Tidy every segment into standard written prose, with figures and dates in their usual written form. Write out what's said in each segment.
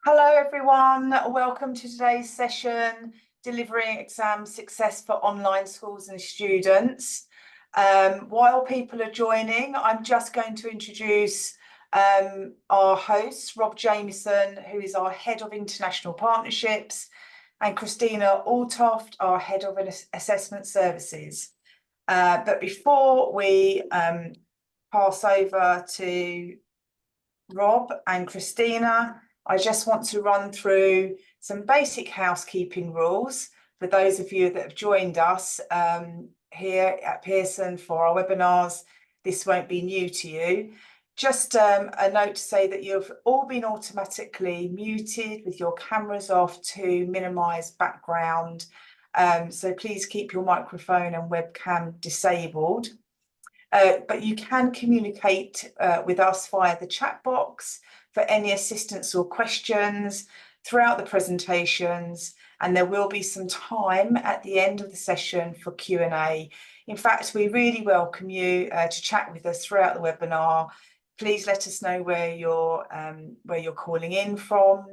Hello everyone, welcome to today's session, Delivering Exam Success for Online Schools and Students. While people are joining, I'm just going to introduce our hosts, Rob Jamieson, who is our Head of International Partnerships, and Christina Altoft, our Head of Assessment Services. But before we pass over to Rob and Christina, I just want to run through some basic housekeeping rules for those of you that have joined us here at Pearson for our webinars. This won't be new to you. Just a note to say that you've all been automatically muted with your cameras off to minimise background. So please keep your microphone and webcam disabled. But you can communicate with us via the chat box for any assistance or questions throughout the presentations, and there will be some time at the end of the session for Q&A. In fact, we really welcome you to chat with us throughout the webinar. Please let us know where you're calling in from,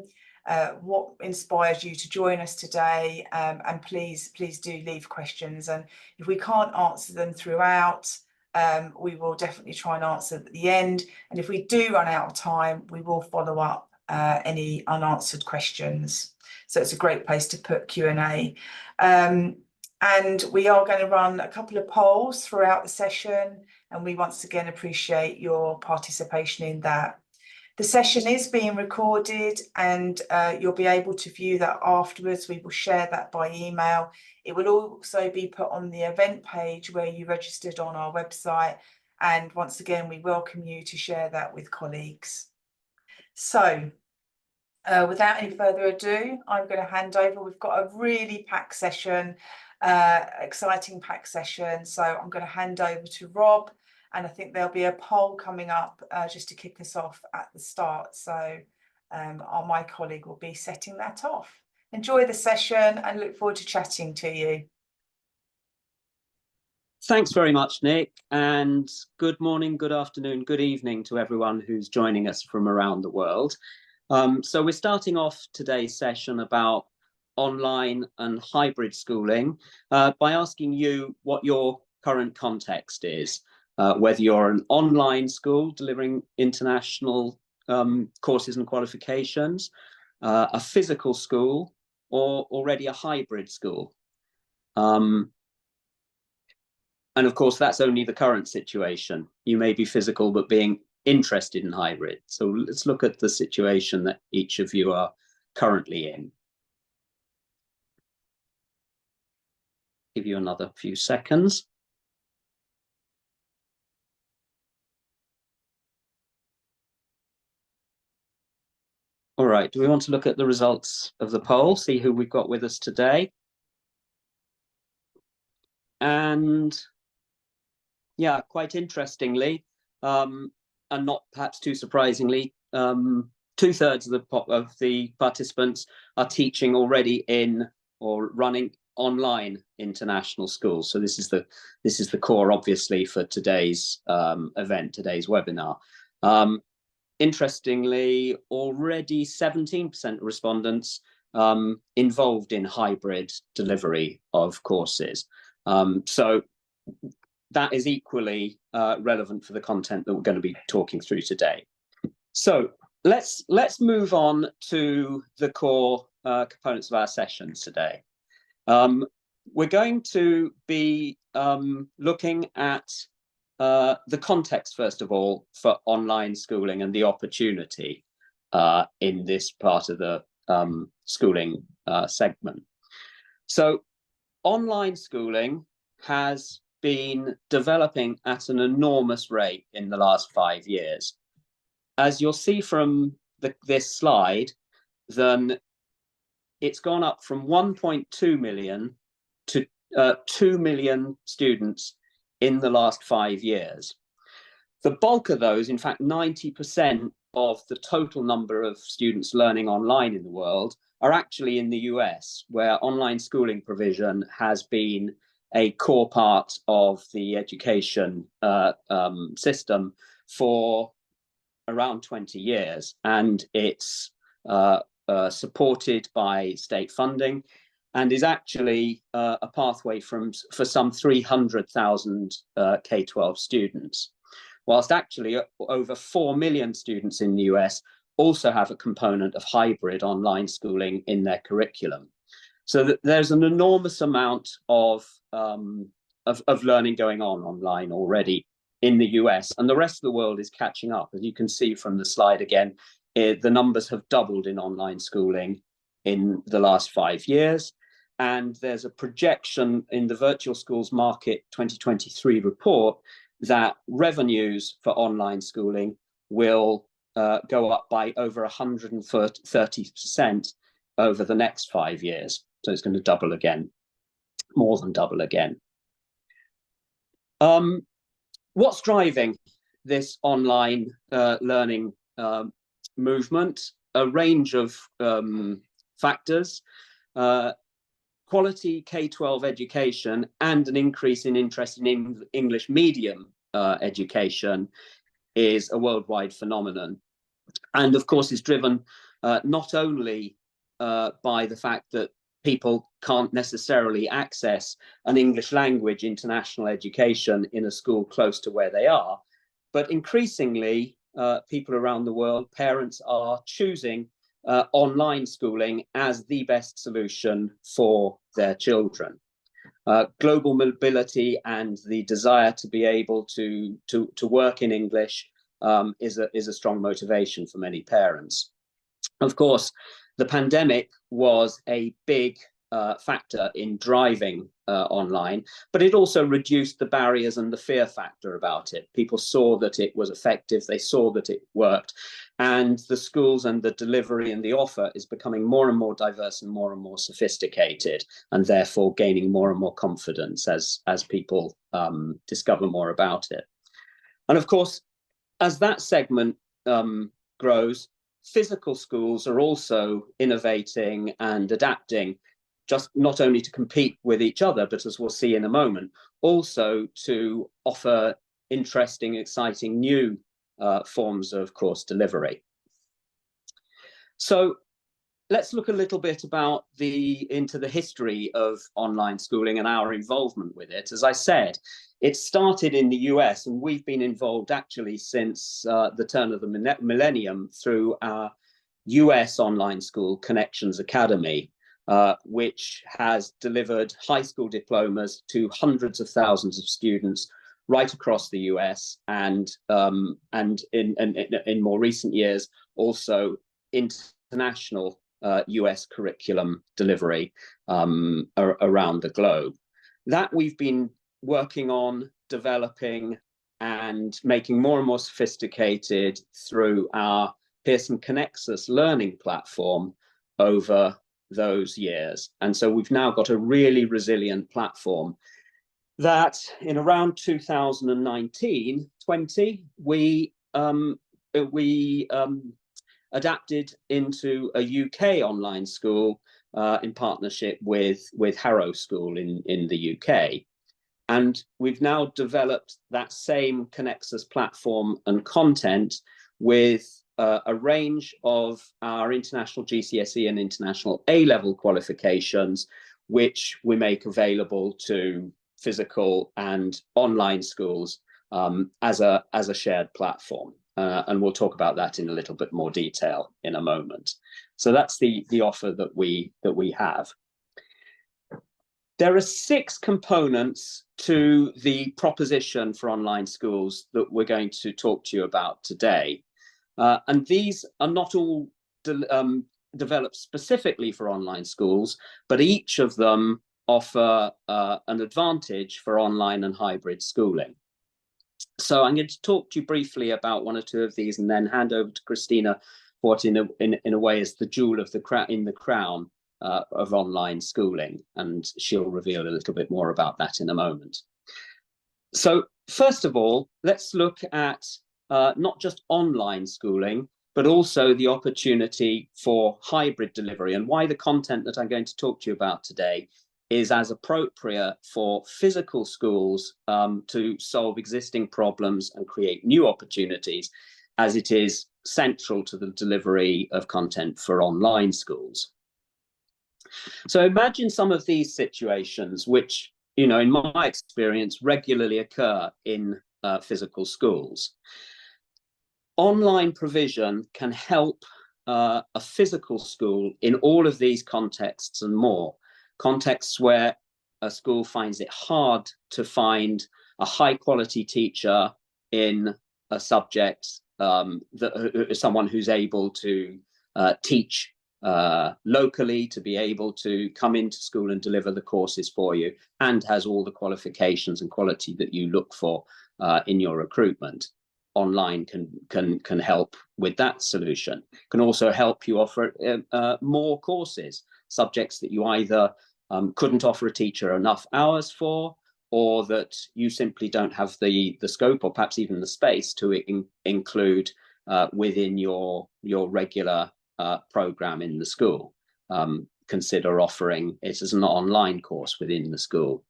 what inspires you to join us today, and please do leave questions. And if we can't answer them throughout, we will definitely try and answer at the end. And if we do run out of time, we will follow up any unanswered questions. So it's a great place to put Q&A. And we are going to run a couple of polls throughout the session, and we once again appreciate your participation in that. The session is being recorded, and you'll be able to view that afterwards. We will share that by email. It will also be put on the event page where you registered on our website. And once again, we welcome you to share that with colleagues. So without any further ado, I'm going to hand over. We've got a really packed session, exciting packed session. So I'm going to hand over to Rob. And I think there'll be a poll coming up just to kick us off at the start. So my colleague will be setting that off. Enjoy the session and look forward to chatting to you. Thanks very much, Nick. And good morning, good afternoon, good evening to everyone who's joining us from around the world. So we're starting off today's session about online and hybrid schooling by asking you what your current context is. Whether you're an online school delivering international courses and qualifications, a physical school, or already a hybrid school. And of course, that's only the current situation. You may be physical, but being interested in hybrid. So let's look at the situation that each of you are currently in. Give you another few seconds. All right, do we want to look at the results of the poll, see who we've got with us today? And yeah, quite interestingly, and not perhaps too surprisingly, 2/3 of the participants are teaching already in or running online international schools. So this is the core, obviously, for today's event, today's webinar. Interestingly, already 17% of respondents involved in hybrid delivery of courses. So that is equally relevant for the content that we're going to be talking through today. So let's move on to the core components of our sessions today. We're going to be looking at the context, first of all, for online schooling and the opportunity in this part of the schooling segment. So online schooling has been developing at an enormous rate in the last 5 years. As you'll see from this slide, then it's gone up from 1.2 million to 2 million students in the last 5 years. The bulk of those, in fact, 90% of the total number of students learning online in the world are actually in the US, where online schooling provision has been a core part of the education system for around 20 years. And it's supported by state funding, and is actually a pathway for some 300,000 K-12 students, whilst actually over 4 million students in the US also have a component of hybrid online schooling in their curriculum. So there's an enormous amount of learning going on online already in the US, and the rest of the world is catching up. As you can see from the slide again, the numbers have doubled in online schooling in the last 5 years. And there's a projection in the Virtual Schools Market 2023 report that revenues for online schooling will go up by over 130% over the next 5 years. So it's going to double again, more than double again. What's driving this online learning movement? A range of factors. Quality K-12 education and an increase in interest in English medium education is a worldwide phenomenon. And of course, is driven not only by the fact that people can't necessarily access an English language international education in a school close to where they are, but increasingly people around the world, parents are choosing online schooling as the best solution for their children. Global mobility and the desire to be able to work in English is a strong motivation for many parents. Of course, the pandemic was a big factor in driving online, but it also reduced the barriers and the fear factor about it. People saw that it was effective, they saw that it worked, and the schools and the delivery and the offer is becoming more and more diverse and more sophisticated, and therefore gaining more and more confidence as people discover more about it. And of course, as that segment grows, physical schools are also innovating and adapting, just not only to compete with each other, but as we'll see in a moment, also to offer interesting, exciting new forms of course delivery. So let's look a little bit about into the history of online schooling and our involvement with it. As I said, it started in the US, and we've been involved actually since the turn of the millennium through our US online school Connections Academy, which has delivered high school diplomas to hundreds of thousands of students right across the US, and in more recent years also international US curriculum delivery around the globe. That we've been working on developing and making more and more sophisticated through our Pearson Connexus learning platform over those years. And so we've now got a really resilient platform that in around 2019-20, we adapted into a UK online school in partnership with Harrow School in the UK. And we've now developed that same Connexus platform and content with a range of our international GCSE and international A-level qualifications, which we make available to physical and online schools as a shared platform. And we'll talk about that in a little bit more detail in a moment. So that's the offer that we have. There are 6 components to the proposition for online schools that we're going to talk to you about today. And these are not all developed specifically for online schools, but each of them offer an advantage for online and hybrid schooling. So I'm going to talk to you briefly about 1 or 2 of these and then hand over to Christina for what in a way is the jewel of the crown of online schooling, and she'll reveal a little bit more about that in a moment. So first of all, let's look at not just online schooling, but also the opportunity for hybrid delivery, and why the content that I'm going to talk to you about today is as appropriate for physical schools to solve existing problems and create new opportunities as it is central to the delivery of content for online schools. So imagine some of these situations, which, you know, in my experience, regularly occur in physical schools. Online provision can help a physical school in all of these contexts and more. Contexts where a school finds it hard to find a high quality teacher in a subject, someone who's able to teach locally, to be able to come into school and deliver the courses for you, and has all the qualifications and quality that you look for in your recruitment. Online can help with that solution. Can also help you offer more courses, subjects that you either couldn't offer a teacher enough hours for, or that you simply don't have the scope or perhaps even the space to include within your regular program in the school. Consider offering it as an online course within the school.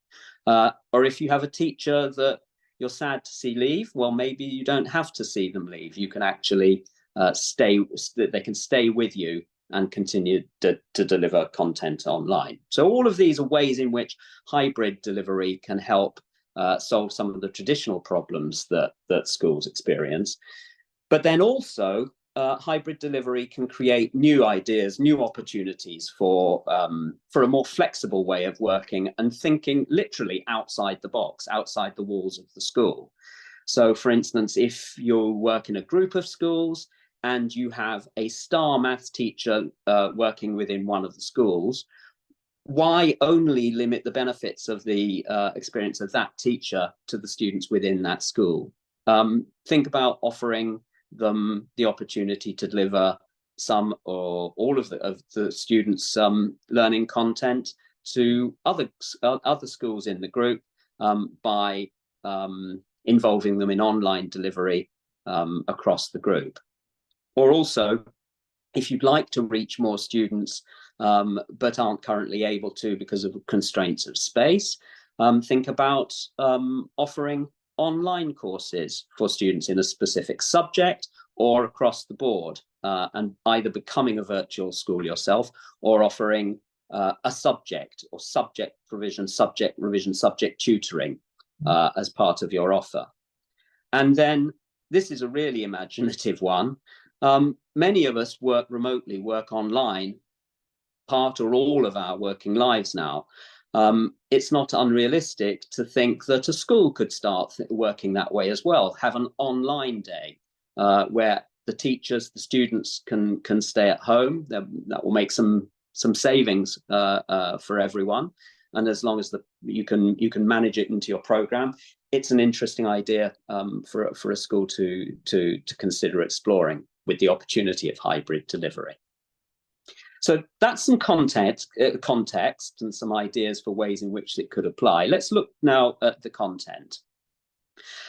Or if you have a teacher that you're sad to see leave, well, maybe you don't have to see them leave. You can actually they can stay with you and continue to deliver content online. So all of these are ways in which hybrid delivery can help solve some of the traditional problems that schools experience. But then also, hybrid delivery can create new ideas, new opportunities for a more flexible way of working and thinking literally outside the box, outside the walls of the school. So, for instance, if you work in a group of schools and you have a star maths teacher working within one of the schools, why only limit the benefits of the experience of that teacher to the students within that school? Think about offering them the opportunity to deliver some or all of the students' learning content to other schools in the group by involving them in online delivery across the group. Or also, if you'd like to reach more students but aren't currently able to because of constraints of space, think about offering online courses for students in a specific subject or across the board, and either becoming a virtual school yourself or offering a subject or subject provision, subject revision, subject tutoring as part of your offer. And then this is a really imaginative one. Many of us work remotely, work online, part or all of our working lives now. It's not unrealistic to think that a school could start working that way as well, have an online day where the teachers, the students can stay at home. That will make some savings for everyone. And as long as you can manage it into your program, it's an interesting idea for a school to consider exploring with the opportunity of hybrid delivery. So that's some context and some ideas for ways in which it could apply. Let's look now at the content.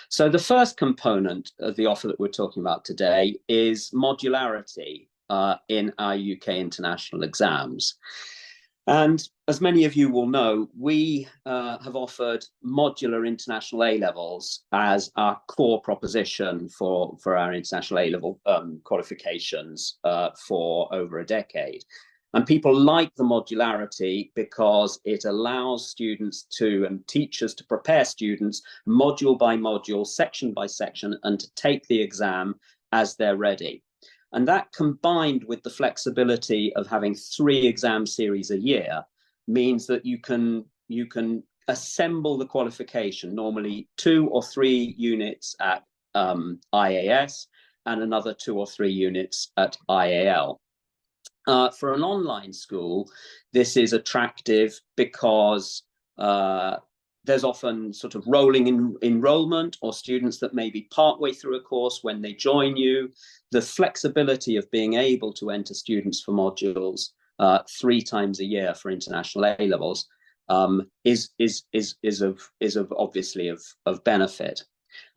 So the first component of the offer that we're talking about today is modularity in our UK international exams. And as many of you will know, we have offered modular international A-levels as our core proposition for our international A-level qualifications for over a decade. And people like the modularity because it allows students and teachers to prepare students module by module, section by section, and to take the exam as they're ready. And that, combined with the flexibility of having 3 exam series a year, means that you can assemble the qualification, normally 2 or 3 units at IAS and another 2 or 3 units at IAL. For an online school, this is attractive because there's often sort of rolling enrollment, or students that may be partway through a course when they join you. The flexibility of being able to enter students for modules 3 times a year for international A-levels is obviously of benefit.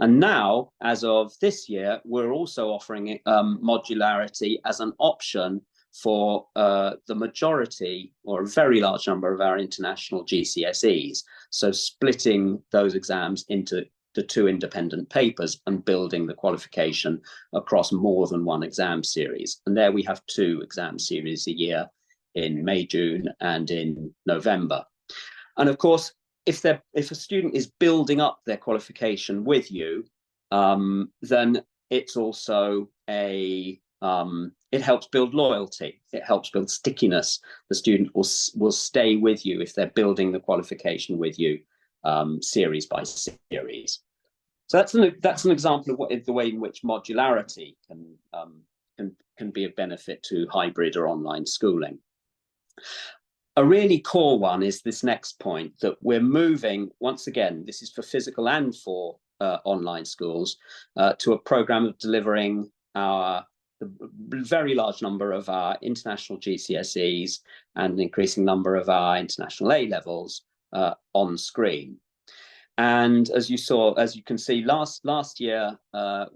And now, as of this year, we're also offering modularity as an option for the majority or a very large number of our international GCSEs. So splitting those exams into the two independent papers and building the qualification across more than one exam series. And there we have 2 exam series a year, in May, June, and in November. And of course, if a student is building up their qualification with you, then it's also it helps build loyalty. It helps build stickiness. The student will stay with you if they're building the qualification with you, series by series. So that's an example of the way in which modularity can be a benefit to hybrid or online schooling. A really core one is this next point, that we're moving, once again, this is for physical and for online schools, to a program of delivering the very large number of our international GCSEs and an increasing number of our international A levels on screen. And as you can see, last year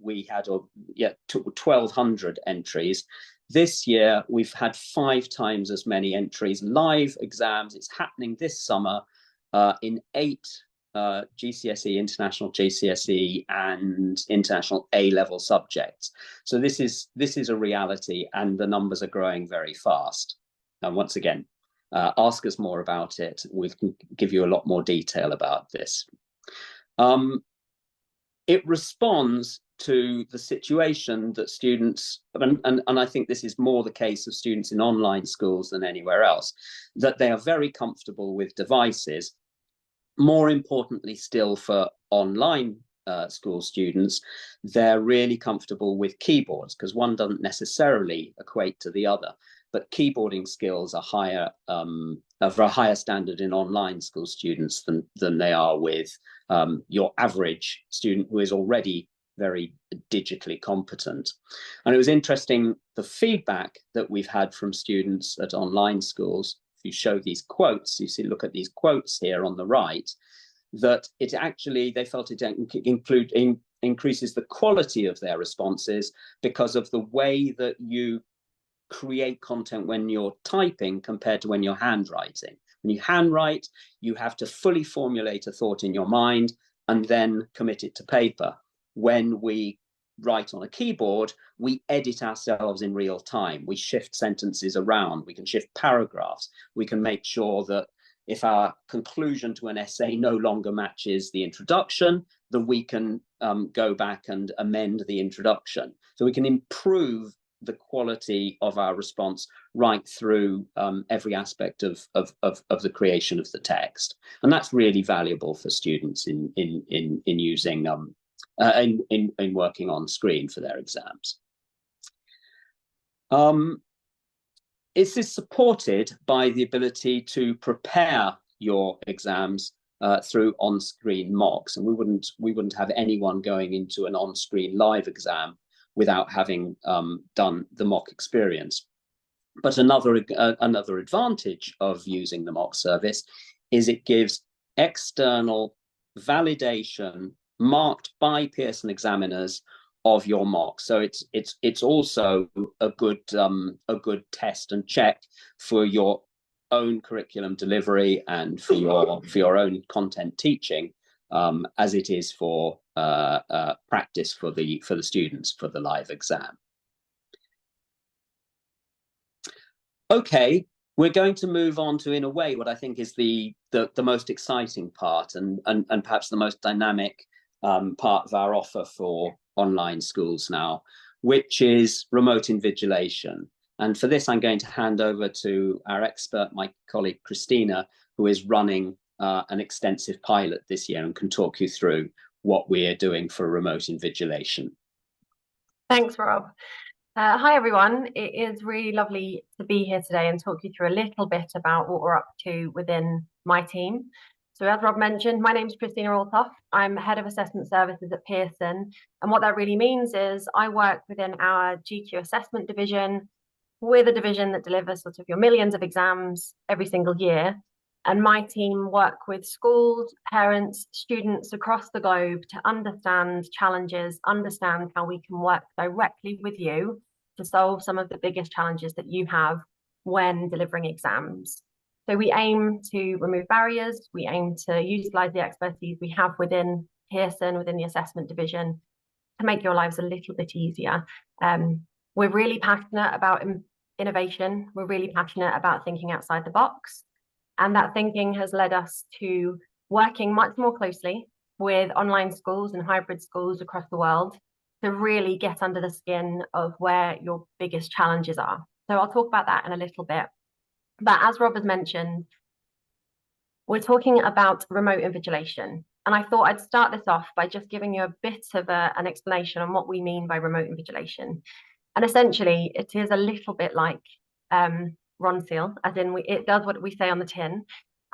we had 1,200 entries. This year we've had 5 times as many entries, live exams. It's happening this summer in 8 GCSE, international GCSE, and international A-level subjects. So this is a reality, and the numbers are growing very fast. And once again, ask us more about it. We can give you a lot more detail about this. It responds to the situation that students, and I think this is more the case of students in online schools than anywhere else, that they are very comfortable with devices. More importantly still, for online school students, they're really comfortable with keyboards, because one doesn't necessarily equate to the other, but keyboarding skills are higher, of a higher standard in online school students than they are with your average student who is already very digitally competent. And it was interesting, the feedback that we've had from students at online schools. If you show these quotes, look at these quotes here on the right, that it actually, they felt it increases the quality of their responses because of the way that you create content when you're typing compared to when you're handwriting. When you handwrite, you have to fully formulate a thought in your mind and then commit it to paper. When we write on a keyboard, we edit ourselves in real time. We shift sentences around. We can shift paragraphs. We can make sure that if our conclusion to an essay no longer matches the introduction, then we can go back and amend the introduction. So we can improve the quality of our response right through every aspect of the creation of the text. And that's really valuable for students in using in working on screen for their exams. This is supported by the ability to prepare your exams through on-screen mocks, and we wouldn't have anyone going into an on-screen live exam without having done the mock experience. But another advantage of using the mock service is it gives external validation marked by Pearson examiners of your mock. So it's also a good test and check for your own curriculum delivery and for your own content teaching, as it is for practice for the students for the live exam. Okay, we're going to move on to, in a way, what I think is the most exciting part and perhaps the most dynamic part of our offer for online schools now, which is remote invigilation. And for this, I'm going to hand over to our expert, my colleague Christina, who is running an extensive pilot this year and can talk you through what we're doing for remote invigilation. Thanks, Rob. Hi, everyone. It is really lovely to be here today and talk you through a little bit about what we're up to within my team. So as Rob mentioned, my name is Christina Altoff. I'm Head of Assessment Services at Pearson. And what that really means is I work within our GQ assessment division. We're the division that delivers sort of your millions of exams every single year. And my team work with schools, parents, students across the globe to understand challenges, understand how we can work directly with you to solve some of the biggest challenges that you have when delivering exams. So we aim to remove barriers. We aim to utilize the expertise we have within Pearson, within the assessment division, to make your lives a little bit easier. We're really passionate about innovation. We're really passionate about thinking outside the box. And that thinking has led us to working much more closely with online schools and hybrid schools across the world to really get under the skin of where your biggest challenges are. So I'll talk about that in a little bit. But as Rob has mentioned, we're talking about remote invigilation. And I thought I'd start this off by just giving you a bit of an explanation on what we mean by remote invigilation. And essentially, it is a little bit like Ronseal, as in it does what we say on the tin.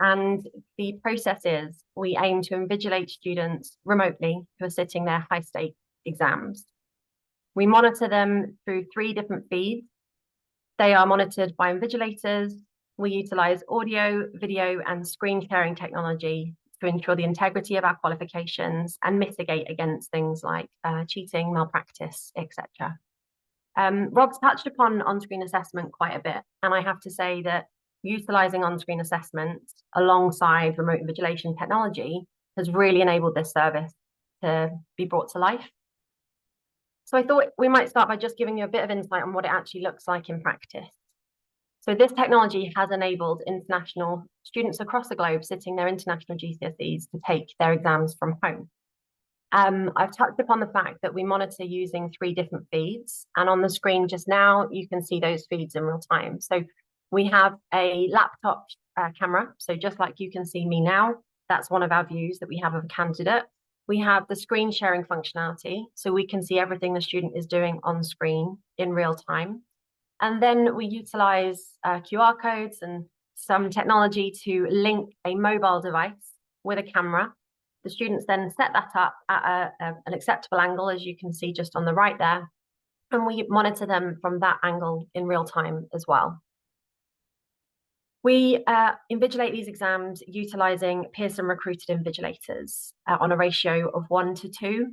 And the process is we aim to invigilate students remotely who are sitting their high-stake exams. We monitor them through 3 different feeds. They are monitored by invigilators. We utilize audio, video, and screen sharing technology to ensure the integrity of our qualifications and mitigate against things like cheating, malpractice, etc. Rob's touched upon on-screen assessment quite a bit, and I have to say that utilizing on-screen assessment alongside remote invigilation technology has really enabled this service to be brought to life. So I thought we might start by just giving you a bit of insight on what it actually looks like in practice. So this technology has enabled international students across the globe sitting their international GCSEs to take their exams from home. I've touched upon the fact that we monitor using 3 different feeds, and on the screen just now, you can see those feeds in real time. So we have a laptop camera, so just like you can see me now, that's one of our views that we have of a candidate. We have the screen sharing functionality, so we can see everything the student is doing on screen in real time. And then we utilize QR codes and some technology to link a mobile device with a camera. The students then set that up at an acceptable angle, as you can see just on the right there, and we monitor them from that angle in real time as well. We invigilate these exams utilizing Pearson recruited invigilators on a ratio of 1 to 2.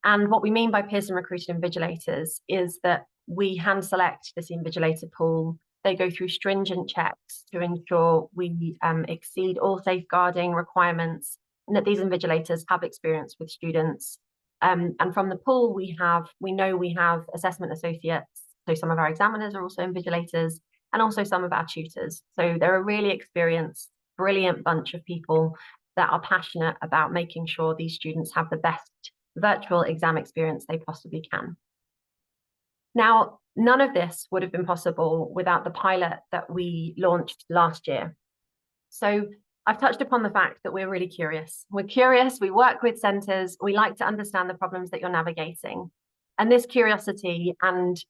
And what we mean by Pearson recruited invigilators is that we hand select this invigilator pool. They go through stringent checks to ensure we exceed all safeguarding requirements and that these invigilators have experience with students. And from the pool, we know we have assessment associates. So some of our examiners are also invigilators, and also some of our tutors. So they're a really experienced, brilliant bunch of people that are passionate about making sure these students have the best virtual exam experience they possibly can. Now, none of this would have been possible without the pilot that we launched last year. So I've touched upon the fact that we're really curious. We're curious, we work with centres, we like to understand the problems that you're navigating. And this curiosity and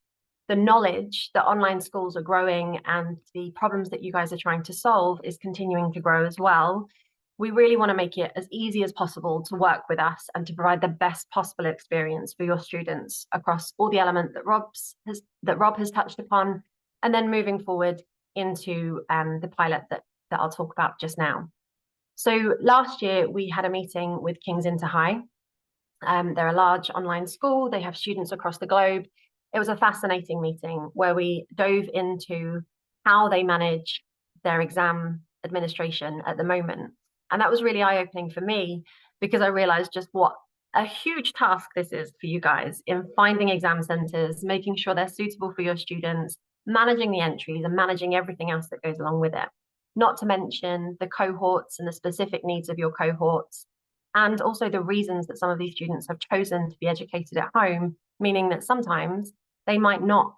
the knowledge that online schools are growing and the problems that you guys are trying to solve is continuing to grow as well. We really want to make it as easy as possible to work with us and to provide the best possible experience for your students across all the elements that Rob has touched upon, and then moving forward into the pilot that I'll talk about just now. So last year we had a meeting with King's Inter High. They're a large online school. They have students across the globe. It was a fascinating meeting where we dove into how they manage their exam administration at the moment. And that was really eye-opening for me because I realized just what a huge task this is for you guys in finding exam centres, making sure they're suitable for your students, managing the entries and managing everything else that goes along with it. Not to mention the cohorts and the specific needs of your cohorts, and also the reasons that some of these students have chosen to be educated at home, meaning that sometimes they might not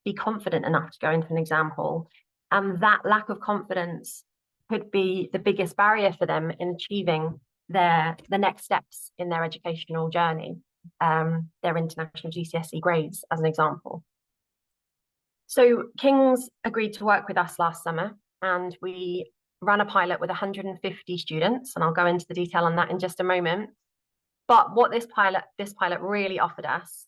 be confident enough to go into an exam hall. And that lack of confidence could be the biggest barrier for them in achieving the next steps in their educational journey, their international GCSE grades, as an example. So King's agreed to work with us last summer, and we ran a pilot with 150 students, and I'll go into the detail on that in just a moment. But what this pilot really offered us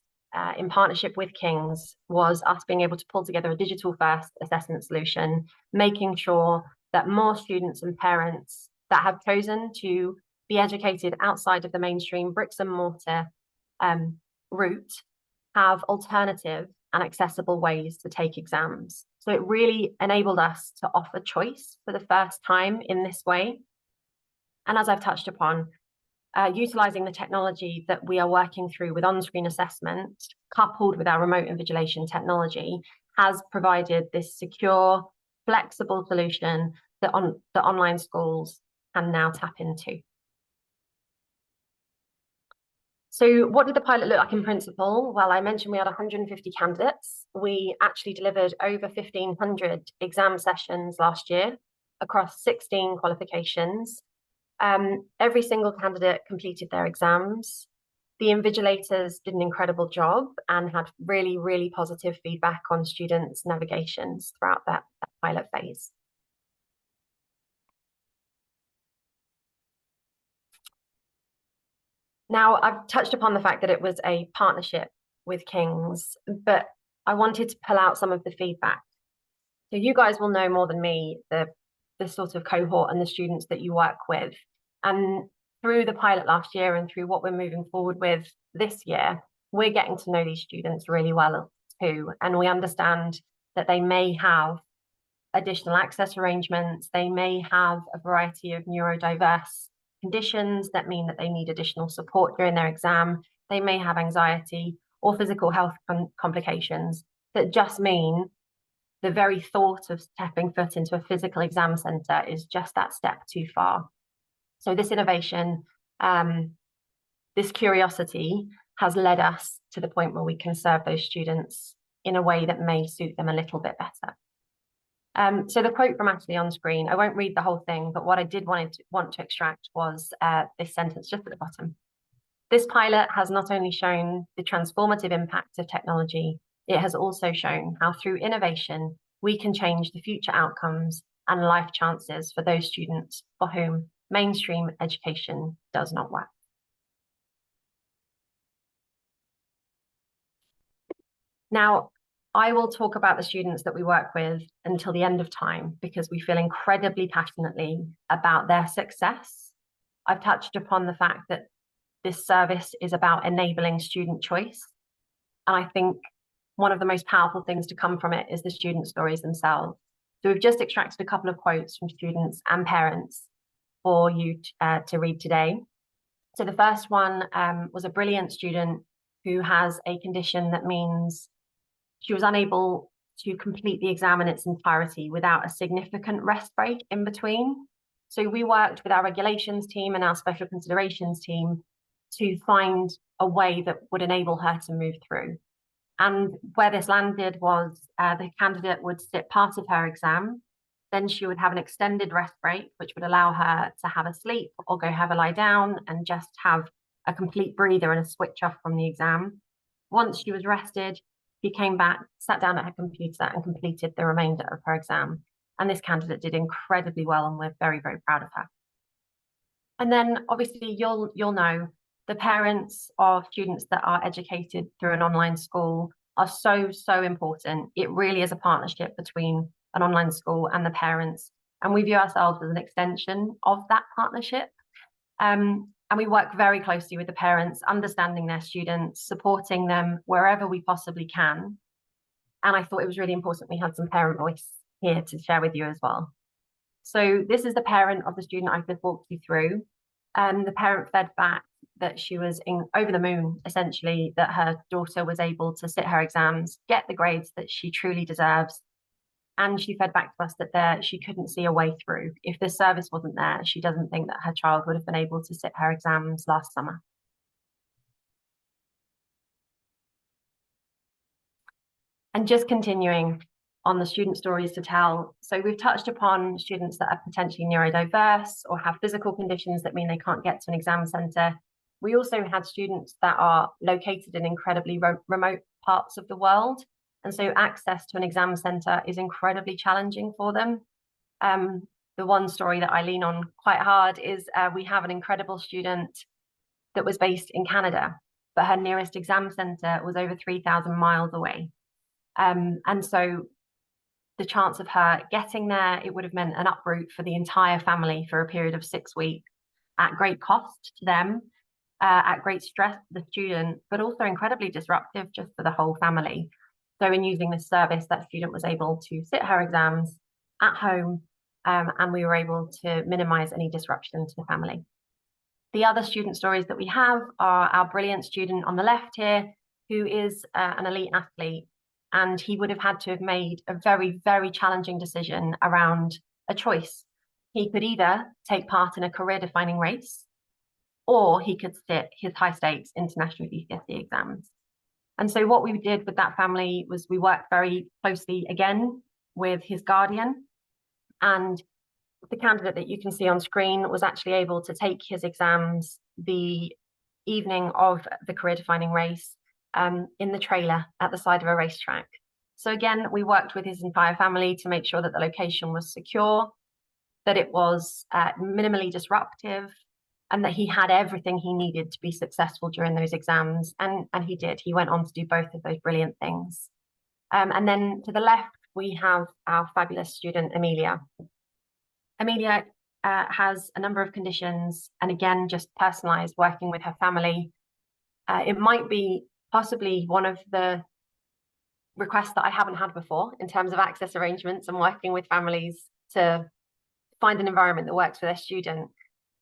in partnership with King's was us being able to pull together a digital first assessment solution, making sure that more students and parents that have chosen to be educated outside of the mainstream bricks and mortar route have alternative and accessible ways to take exams. So it really enabled us to offer choice for the first time in this way. And as I've touched upon, utilising the technology that we are working through with on-screen assessment, coupled with our remote invigilation technology, has provided this secure, flexible solution that online schools can now tap into. So what did the pilot look like in principle? Well, I mentioned we had 150 candidates. We actually delivered over 1,500 exam sessions last year across 16 qualifications. Every single candidate completed their exams. The invigilators did an incredible job and had really, really positive feedback on students' navigations throughout that pilot phase. Now, I've touched upon the fact that it was a partnership with King's, but I wanted to pull out some of the feedback. So you guys will know more than me the sort of cohort and the students that you work with. And through the pilot last year and through what we're moving forward with this year, we're getting to know these students really well too. And we understand that they may have additional access arrangements, they may have a variety of neurodiverse conditions that mean that they need additional support during their exam. They may have anxiety or physical health complications that just mean the very thought of stepping foot into a physical exam centre is just that step too far. So this innovation, this curiosity has led us to the point where we can serve those students in a way that may suit them a little bit better. So the quote from Ashley on screen, I won't read the whole thing, but what I did want to extract was this sentence just at the bottom. This pilot has not only shown the transformative impact of technology, it has also shown how through innovation, we can change the future outcomes and life chances for those students for whom mainstream education does not work. Now, I will talk about the students that we work with until the end of time because we feel incredibly passionately about their success. I've touched upon the fact that this service is about enabling student choice. And I think one of the most powerful things to come from it is the student stories themselves. So we've just extracted a couple of quotes from students and parents for you to read today. So the first one was a brilliant student who has a condition that means she was unable to complete the exam in its entirety without a significant rest break in between. So we worked with our regulations team and our special considerations team to find a way that would enable her to move through. And where this landed was the candidate would sit part of her exam, then she would have an extended rest break, which would allow her to have a sleep or go have a lie down and just have a complete breather and a switch off from the exam. Once she was rested, she came back, sat down at her computer and completed the remainder of her exam. And this candidate did incredibly well and we're very, very proud of her. And then obviously you'll know the parents of students that are educated through an online school are so, so important. It really is a partnership between an online school and the parents. And we view ourselves as an extension of that partnership. And we work very closely with the parents, understanding their students, supporting them wherever we possibly can. And I thought it was really important we had some parent voice here to share with you as well. So this is the parent of the student I've just walked you through. The parent fed back that she was over the moon, essentially, that her daughter was able to sit her exams, get the grades that she truly deserves. And she fed back to us that she couldn't see a way through. If this service wasn't there, she doesn't think that her child would have been able to sit her exams last summer. And just continuing on the student stories to tell. So we've touched upon students that are potentially neurodiverse or have physical conditions that mean they can't get to an exam centre. We also had students that are located in incredibly remote parts of the world. And so access to an exam centre is incredibly challenging for them. The one story that I lean on quite hard is we have an incredible student that was based in Canada, but her nearest exam centre was over 3,000 miles away. And so the chance of her getting there, it would have meant an uproot for the entire family for a period of 6 weeks at great cost to them, at great stress for the student, but also incredibly disruptive just for the whole family. So in using this service, that student was able to sit her exams at home, and we were able to minimize any disruption to the family. The other student stories that we have are our brilliant student on the left here, who is an elite athlete, and he would have had to have made a very, very challenging decision around a choice. He could either take part in a career-defining race, or he could sit his high-stakes international GCSE exams. And so what we did with that family was we worked very closely again with his guardian, and the candidate that you can see on screen was actually able to take his exams the evening of the career-defining race in the trailer at the side of a racetrack. So again, we worked with his entire family to make sure that the location was secure, that it was minimally disruptive, and that he had everything he needed to be successful during those exams. And he did. He went on to do both of those brilliant things. And then to the left, we have our fabulous student, Amelia. Amelia has a number of conditions, and again, just personalized working with her family. It might be possibly one of the requests that I haven't had before in terms of access arrangements and working with families to find an environment that works for their student.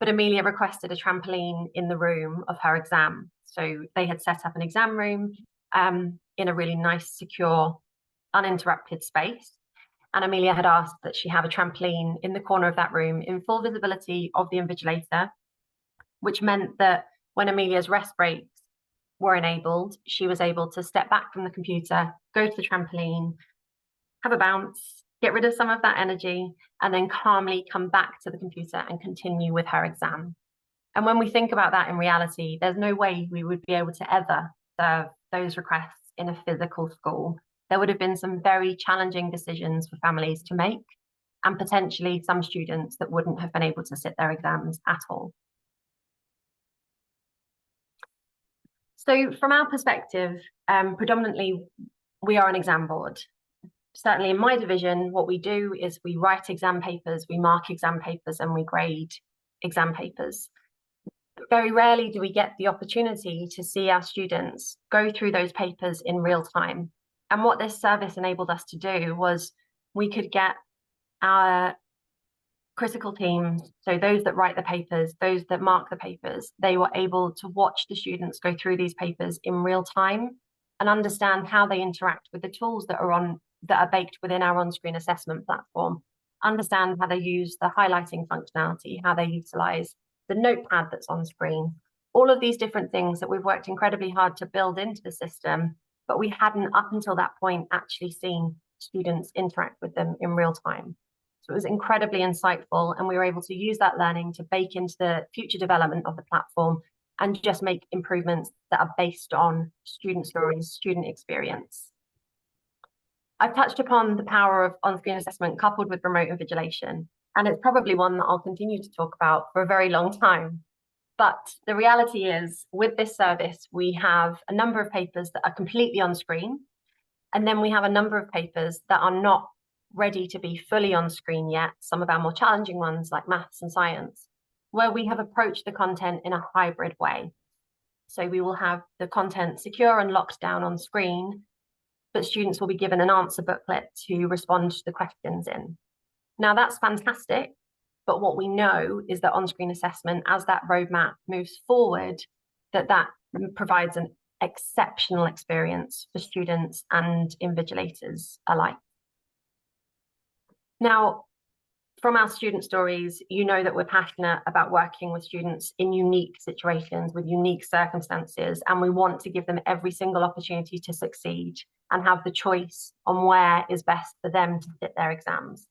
But Amelia requested a trampoline in the room of her exam. So they had set up an exam room in a really nice, secure, uninterrupted space. And Amelia had asked that she have a trampoline in the corner of that room in full visibility of the invigilator, which meant that when Amelia's rest breaks were enabled, she was able to step back from the computer, go to the trampoline, have a bounce, get rid of some of that energy, and then calmly come back to the computer and continue with her exam. And when we think about that in reality, there's no way we would be able to ever serve those requests in a physical school. There would have been some very challenging decisions for families to make, and potentially some students that wouldn't have been able to sit their exams at all. So from our perspective, predominantly, we are an exam board. Certainly in my division, what we do is we write exam papers, we mark exam papers, and we grade exam papers. Very rarely do we get the opportunity to see our students go through those papers in real time. And what this service enabled us to do was we could get our critical teams, so those that write the papers, those that mark the papers, they were able to watch the students go through these papers in real time and understand how they interact with the tools that are baked within our on-screen assessment platform, understand how they use the highlighting functionality, how they utilize the notepad that's on screen, all of these different things that we've worked incredibly hard to build into the system, but we hadn't up until that point actually seen students interact with them in real time. So it was incredibly insightful, and we were able to use that learning to bake into the future development of the platform and just make improvements that are based on student stories, student experience. I've touched upon the power of on-screen assessment coupled with remote invigilation, and it's probably one that I'll continue to talk about for a very long time. But the reality is, with this service, we have a number of papers that are completely on screen, and then we have a number of papers that are not ready to be fully on screen yet, some of our more challenging ones like maths and science, where we have approached the content in a hybrid way. So we will have the content secure and locked down on screen, but students will be given an answer booklet to respond to the questions in. Now that's fantastic, but what we know is that on-screen assessment, as that roadmap moves forward, that provides an exceptional experience for students and invigilators alike. Now, from our student stories, you know that we're passionate about working with students in unique situations with unique circumstances, and we want to give them every single opportunity to succeed and have the choice on where is best for them to sit their exams.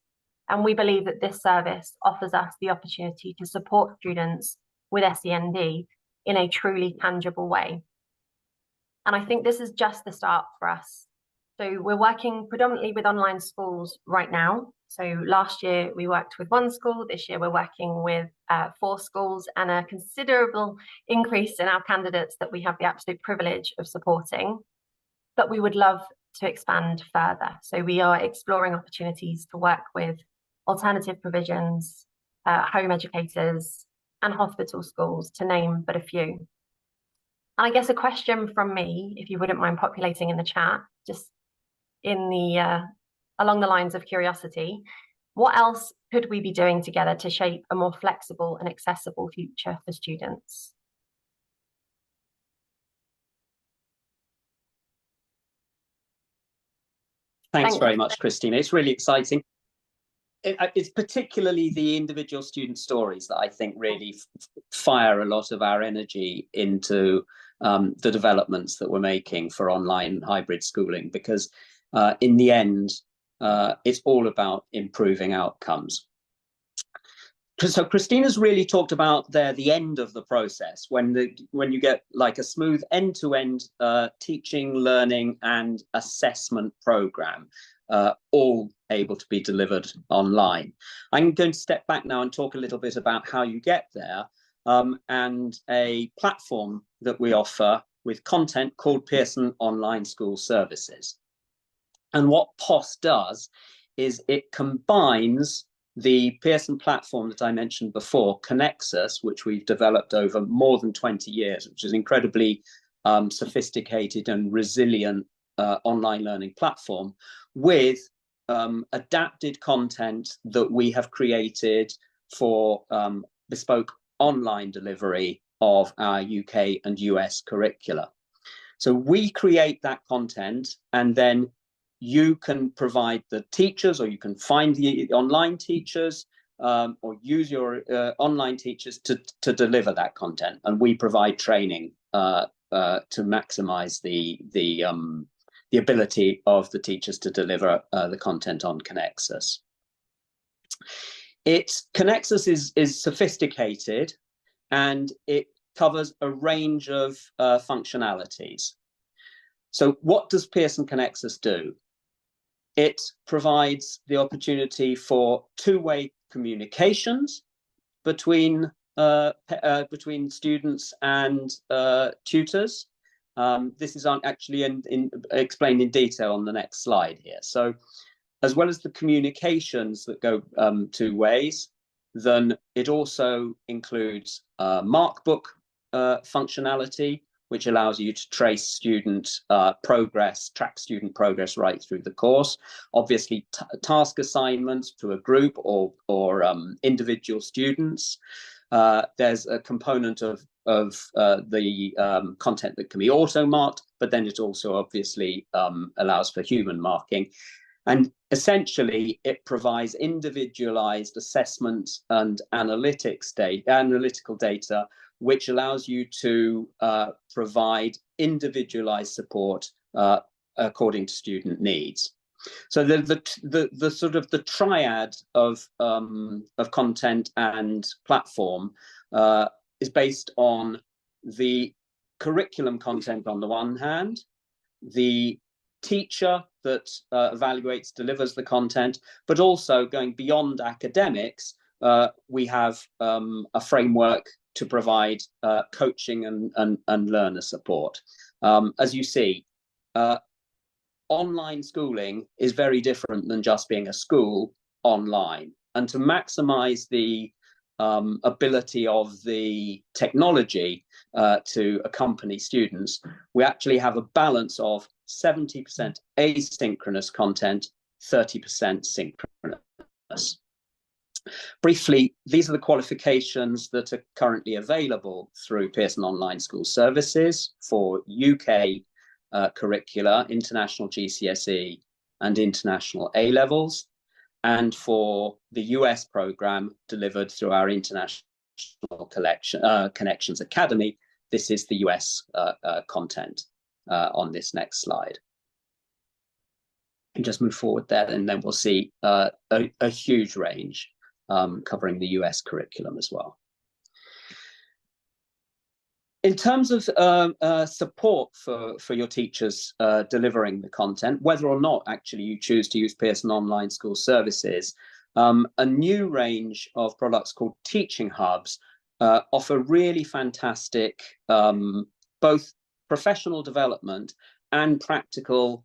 And we believe that this service offers us the opportunity to support students with SEND in a truly tangible way. And I think this is just the start for us. So we're working predominantly with online schools right now. So last year we worked with 1 school, this year we're working with 4 schools, and a considerable increase in our candidates that we have the absolute privilege of supporting. But we would love to expand further. So we are exploring opportunities to work with alternative provisions, home educators, and hospital schools, to name but a few. And I guess a question from me, if you wouldn't mind populating in the chat, just in the along the lines of curiosity, What else could we be doing together to shape a more flexible and accessible future for students? Thanks very much, Christina. It's really exciting. It's particularly the individual student stories that I think really fire a lot of our energy into the developments that we're making for online hybrid schooling, because in the end, it's all about improving outcomes. So Christina's really talked about there the end of the process, when you get like a smooth end-to-end teaching, learning and assessment program, all able to be delivered online. I'm going to step back now and talk a little bit about how you get there, and a platform that we offer with content called Pearson Online School Services. And what POS does is it combines the Pearson platform that I mentioned before, connects us, which we've developed over more than 20 years, which is incredibly sophisticated and resilient online learning platform, with adapted content that we have created for bespoke online delivery of our UK and US curricula. So we create that content, and then you can provide the teachers, or you can find the online teachers, or use your online teachers to deliver that content. And we provide training to maximize the ability of the teachers to deliver the content on Connexus. Connexus is sophisticated, and it covers a range of functionalities. So what does Pearson Connexus do? It provides the opportunity for two-way communications between students and tutors. This is actually explained in detail on the next slide here. So, as well as the communications that go two ways, then it also includes markbook functionality, which allows you to trace student progress, track student progress right through the course. Obviously, task assignments to a group or individual students. There's a component of the content that can be auto-marked, but then it also obviously allows for human marking. And essentially, it provides individualized assessment and analytical data, which allows you to provide individualized support according to student needs. So the sort of the triad of content and platform is based on the curriculum content on the one hand, the teacher that evaluates, delivers the content, but also going beyond academics, we have a framework to provide coaching and learner support. As you see, online schooling is very different than just being a school online. And to maximize the ability of the technology to accompany students, we actually have a balance of 70% asynchronous content, 30% synchronous. Briefly, these are the qualifications that are currently available through Pearson Online School Services for UK curricula, international GCSE and international A-levels, and for the US program delivered through our International Connections Academy. This is the US content on this next slide. And just move forward there, and then we'll see a huge range covering the US curriculum as well. In terms of support for your teachers delivering the content, whether or not actually you choose to use Pearson Online School Services, a new range of products called Teaching Hubs offer really fantastic both professional development and practical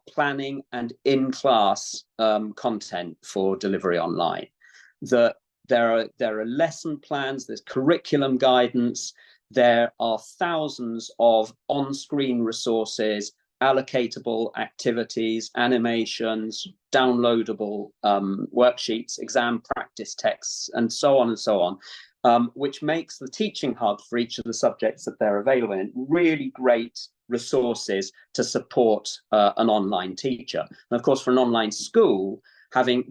planning and in-class content for delivery online. There are lesson plans, there's curriculum guidance, there are thousands of on-screen resources allocatable activities, animations, downloadable worksheets, exam practice texts, and so on and so on, which makes the teaching hub for each of the subjects that they're available in really great resources to support an online teacher. And of course, for an online school,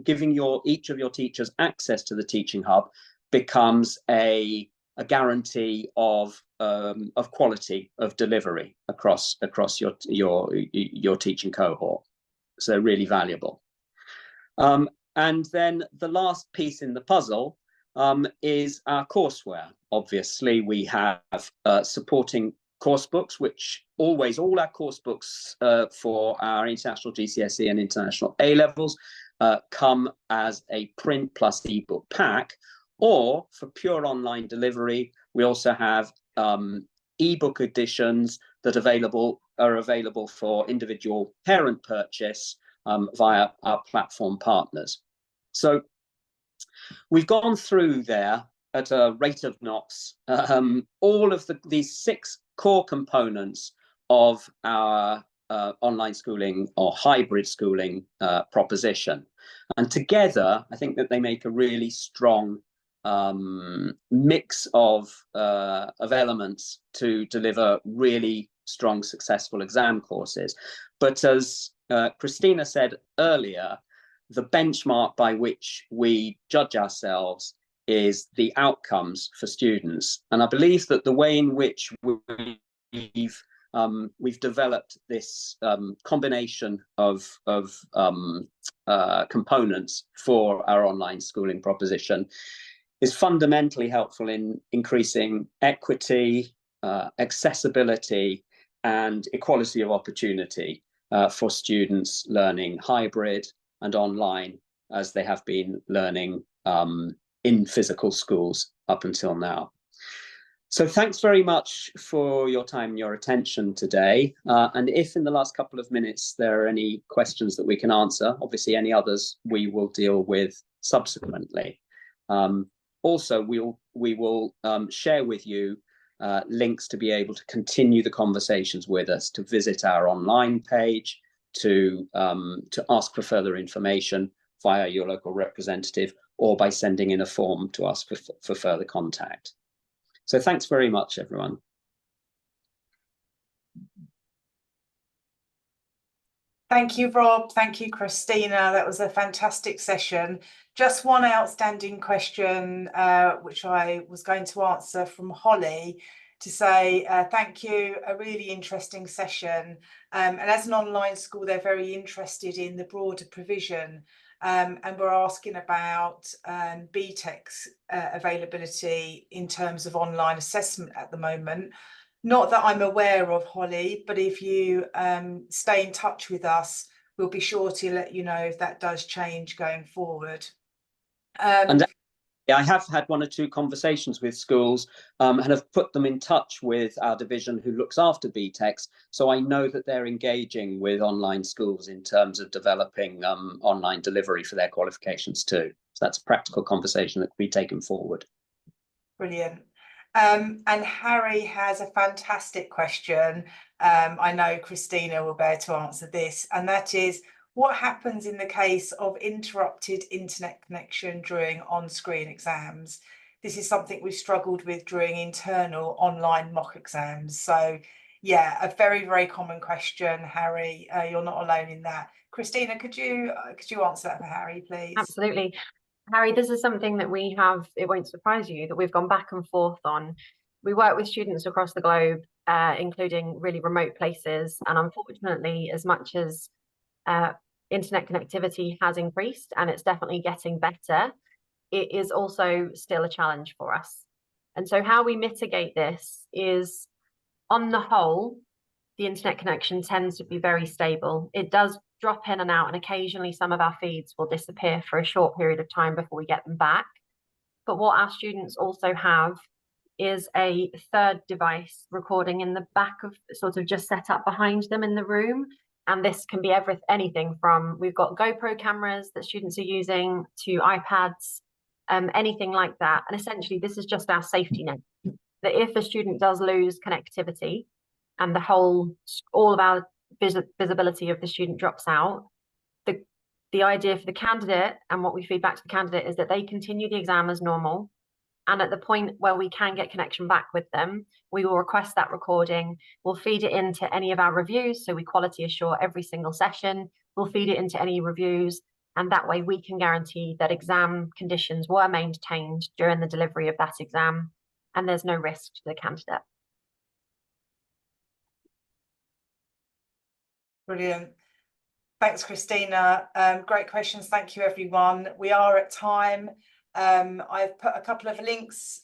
giving each of your teachers access to the teaching hub becomes a guarantee of quality of delivery across your teaching cohort. So really valuable. And then the last piece in the puzzle is our courseware. Obviously, we have supporting course books, which all our course books for our international GCSE and international A levels come as a print plus ebook pack. Or for pure online delivery, we also have ebook editions that are available for individual parent purchase via our platform partners. So we've gone through there at a rate of knots all of these 6 core components of our online schooling or hybrid schooling proposition. And together, I think that they make a really strong mix of elements to deliver really strong, successful exam courses. But as Christina said earlier, the benchmark by which we judge ourselves is the outcomes for students. And I believe that the way in which we've developed this combination of components for our online schooling proposition is fundamentally helpful in increasing equity, accessibility, and equality of opportunity for students learning hybrid and online as they have been learning in physical schools up until now. So thanks very much for your time and your attention today. And if in the last couple of minutes there are any questions that we can answer, obviously any others we will deal with subsequently. Also, we will share with you links to be able to continue the conversations with us, to visit our online page, to ask for further information via your local representative, or by sending in a form to us for further contact. So thanks very much, everyone. Thank you, Rob. Thank you, Christina. That was a fantastic session. Just one outstanding question, which I was going to answer from Holly, to say thank you, a really interesting session. And as an online school, they're very interested in the broader provision. And we're asking about BTEC's availability in terms of online assessment at the moment. Not that I'm aware of, Holly, but if you stay in touch with us, we'll be sure to let you know if that does change going forward. And I have had 1 or 2 conversations with schools and have put them in touch with our division who looks after BTECs. So I know that they're engaging with online schools in terms of developing online delivery for their qualifications too. So that's a practical conversation that can be taken forward. Brilliant. And Harry has a fantastic question. I know Christina will be able to answer this, and that is, what happens in the case of interrupted internet connection during on-screen exams? This is something we've struggled with during internal online mock exams. So yeah, a very, very common question, Harry. You're not alone in that. Christina, could you answer that for Harry, please? Absolutely. Harry, this is something that we have, it won't surprise you, that we've gone back and forth on. We work with students across the globe, including really remote places. And unfortunately, as much as internet connectivity has increased and it's definitely getting better, it is also still a challenge for us. And so how we mitigate this is, on the whole, the internet connection tends to be very stable. It does drop in and out, and occasionally some of our feeds will disappear for a short period of time before we get them back. But what our students also have is a third device recording in the back of, sort of just set up behind them in the room. And this can be anything from, we've got GoPro cameras that students are using, to iPads, anything like that. And essentially, this is just our safety net, that if a student does lose connectivity and all of our visibility of the student drops out. The idea for the candidate and what we feed back to the candidate is that they continue the exam as normal. And at the point where we can get connection back with them, we will request that recording. We'll feed it into any of our reviews. So we quality assure every single session. We'll feed it into any reviews. And that way we can guarantee that exam conditions were maintained during the delivery of that exam. And there's no risk to the candidate. Brilliant. Thanks, Christina. Great questions. Thank you, everyone. We are at time. I've put a couple of links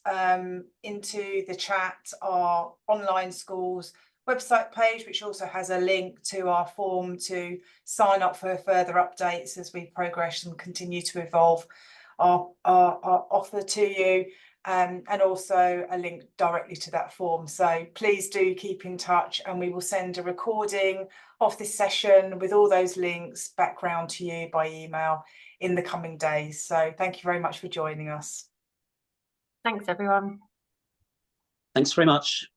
into the chat, our Online Schools website page, which also has a link to our form to sign up for further updates as we progress and continue to evolve our offer to you, and also a link directly to that form. So please do keep in touch, and we will send a recording of this session with all those links back round to you by email in the coming days. So thank you very much for joining us. Thanks, everyone. Thanks very much.